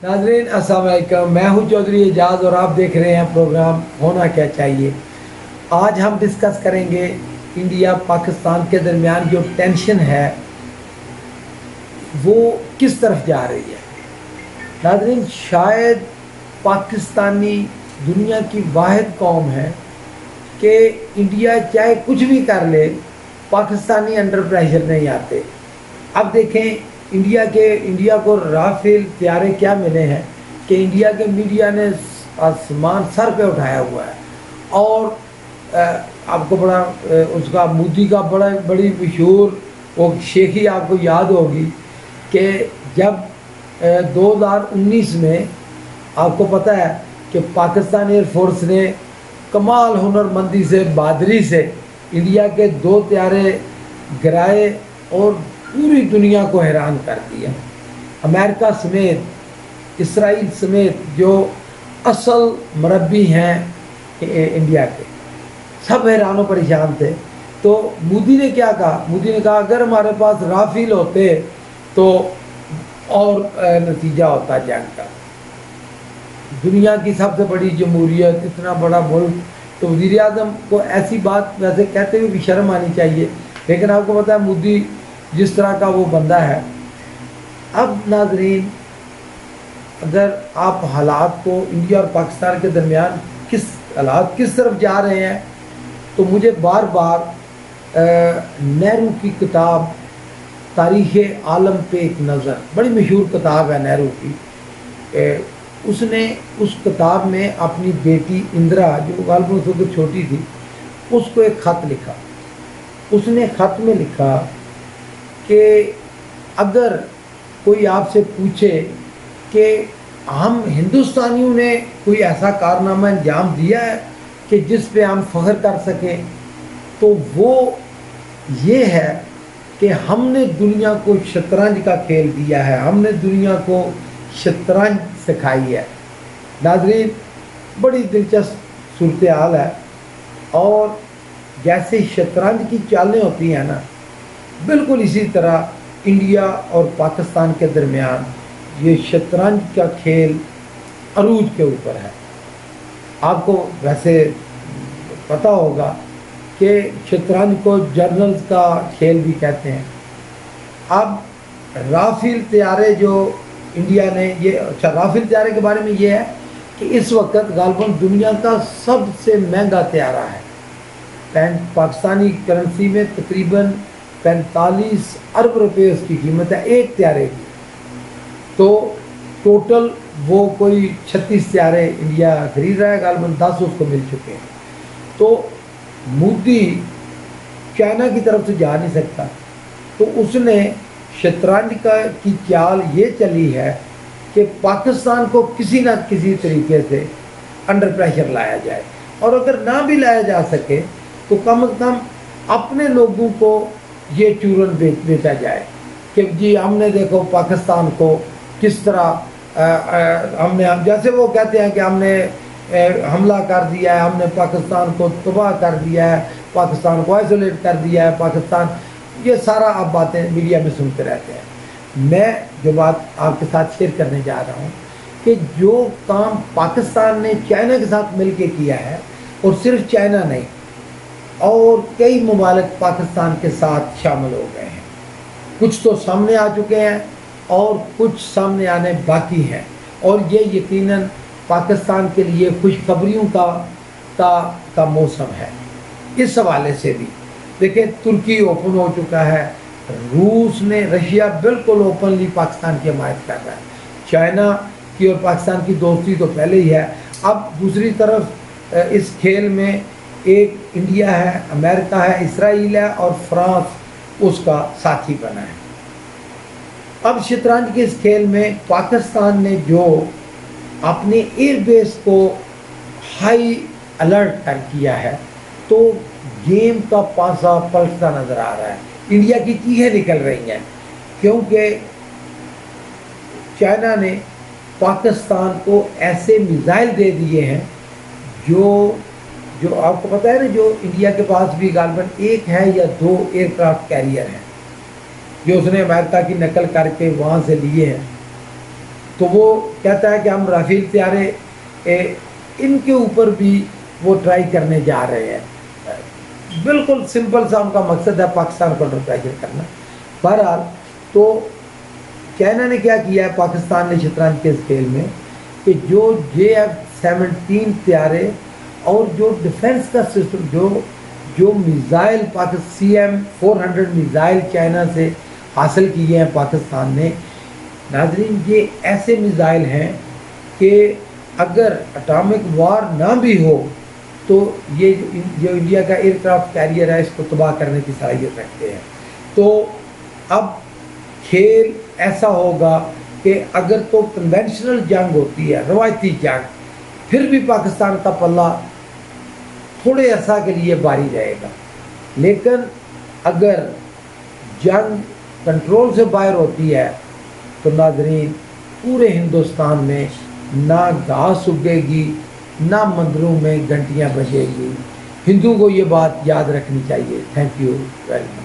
नाज़रीन अस्सलाम वालेकुम, मैं हूं चौधरी एजाज और आप देख रहे हैं प्रोग्राम होना क्या चाहिए। आज हम डिस्कस करेंगे इंडिया पाकिस्तान के दरमियान जो टेंशन है वो किस तरफ जा रही है। नाज़रीन, शायद पाकिस्तानी दुनिया की वाहिद कौम है कि इंडिया चाहे कुछ भी कर ले, पाकिस्तानी अंडर प्रेशर नहीं आते। अब देखें, इंडिया को राफेल तैयारे क्या मिले हैं कि इंडिया के मीडिया ने आसमान सर पे उठाया हुआ है। और आपको बड़ा उसका मोदी का बड़ी मशहूर वो शेखी आपको याद होगी कि जब 2019 में आपको पता है कि पाकिस्तान एयरफोर्स ने कमाल हुनरमंदी से, बहादुरी से इंडिया के 2 तैयारे गिराए और पूरी दुनिया को हैरान कर दिया। अमेरिका समेत, इसराइल समेत जो असल मरबी हैं इंडिया के, सब हैरान और परेशान थे। तो मोदी ने क्या कहा? मोदी ने कहा अगर हमारे पास राफेल होते तो और नतीजा होता जंग का। दुनिया की सबसे बड़ी जमहूरियत, इतना बड़ा मुल्क, तो वज़ीर आज़म को ऐसी बात वैसे कहते हुए भी शर्म आनी चाहिए, लेकिन आपको पता है मोदी जिस तरह का वो बंदा है। अब नाज़रीन, अगर आप हालात को इंडिया और पाकिस्तान के दरमियान हालात किस तरफ जा रहे हैं, तो मुझे बार बार नेहरू की किताब तारीख़ आलम पे एक नज़र, बड़ी मशहूर किताब है नेहरू की। उसने उस किताब में अपनी बेटी इंदिरा, जो गालिबन उस वक्त छोटी थी, उसको एक ख़त लिखा। उसने ख़त में लिखा कि अगर कोई आपसे पूछे कि हम हिंदुस्तानियों ने कोई ऐसा कारनामा अंजाम दिया है कि जिस पे हम फ़ख्र कर सकें, तो वो ये है कि हमने दुनिया को शतरंज का खेल दिया है, हमने दुनिया को शतरंज सिखाई है। नाज़रीन, बड़ी दिलचस्प सूरत हाल है। और जैसे शतरंज की चालें होती हैं ना, बिल्कुल इसी तरह इंडिया और पाकिस्तान के दरमियान ये शतरंज का खेल अरूज के ऊपर है। आपको वैसे पता होगा कि शतरंज को जर्नल्स का खेल भी कहते हैं। अब राफेल तैयारे जो इंडिया ने राफेल तैयारे के बारे में ये है कि इस वक्त गालिबन दुनिया का सबसे महंगा तैयारा है। पाकिस्तानी करेंसी में तकरीबन 45 अरब रुपये उसकी कीमत है एक तैयारे की। तो टोटल वो कोई 36 तैयारे इंडिया खरीद रहा है, गालिबन 10 उसको मिल चुके हैं। तो मोदी चाइना की तरफ से जा नहीं सकता, तो उसने शतरंज की चाल ये चली है कि पाकिस्तान को किसी न किसी तरीके से अंडर प्रेशर लाया जाए, और अगर ना भी लाया जा सके तो कम से कम अपने लोगों को ये चूरन बेचा जाए कि जी हमने देखो पाकिस्तान को किस तरह हमने जैसे वो कहते हैं कि हमने हमला कर दिया है, हमने पाकिस्तान को तबाह कर दिया है, पाकिस्तान को आइसोलेट कर दिया है, पाकिस्तान, ये सारा आप बातें मीडिया में सुनते रहते हैं। मैं जो बात आपके साथ शेयर करने जा रहा हूँ कि जो काम पाकिस्तान ने चाइना के साथ मिल के किया है, और सिर्फ चाइना नहीं और कई ममालिक पाकिस्तान के साथ शामिल हो गए हैं। कुछ तो सामने आ चुके हैं और कुछ सामने आने बाकी हैं, और ये यकीनन पाकिस्तान के लिए खुशखबरियों का मौसम है। इस हवाले से भी देखिए, तुर्की ओपन हो चुका है, रशिया बिल्कुल ओपनली पाकिस्तान की हमायत कर रहा है। चाइना की और पाकिस्तान की दोस्ती तो पहले ही है। अब दूसरी तरफ इस खेल में एक इंडिया है, अमेरिका है, इसराइल है और फ्रांस उसका साथी बना है। अब शतरंज के इस खेल में पाकिस्तान ने जो अपने एयरबेस को हाई अलर्ट कर किया है, तो गेम का पासा पलटता नज़र आ रहा है। इंडिया की चीखें निकल रही हैं क्योंकि चाइना ने पाकिस्तान को ऐसे मिसाइल दे दिए हैं जो आपको पता है ना, जो इंडिया के पास भी गालिबन 1 है या 2 एयरक्राफ्ट कैरियर हैं जो उसने अमेरिका की नकल करके वहाँ से लिए हैं। تو وہ کہتا ہے کہ ہم رافیل طیارے ان کے اوپر بھی وہ ٹرائی کرنے جا رہے ہیں. بالکل سمپل سا ان کا مقصد ہے پاکستان کو انڈر پریشر کرنا. بہرحال تو چائنا نے کیا کیا ہے پاکستان نے شطرنج کے اسکیل میں کہ جو JF-17 طیارے اور جو ڈیفنس کا سسٹم جو میزائل CM-400 میزائل چائنا سے حاصل کیے ہیں پاکستان نے. ناظرین یہ ایسے میزائل ہیں کہ اگر اٹامک وار نہ بھی ہو تو یہ جو انڈیا کا ایئر کرافٹ کیریئر ہے اس کو تباہ کرنے کی صلاحیت رکھتے ہیں. تو اب کھیل ایسا ہوگا کہ اگر تو کنونشنل جنگ ہوتی ہے، روایتی جنگ، پھر بھی پاکستان کا پلہ تھوڑے عرصہ کے لیے باری رہے گا. لیکن اگر جنگ کنٹرول سے باہر ہوتی ہے تو ناظرین پورے ہندوستان میں نہ گھاس اگے گی نہ مندروں میں گھنٹیاں بجے گی. ہندوؤں کو یہ بات یاد رکھنی چاہیے. Thank you very much.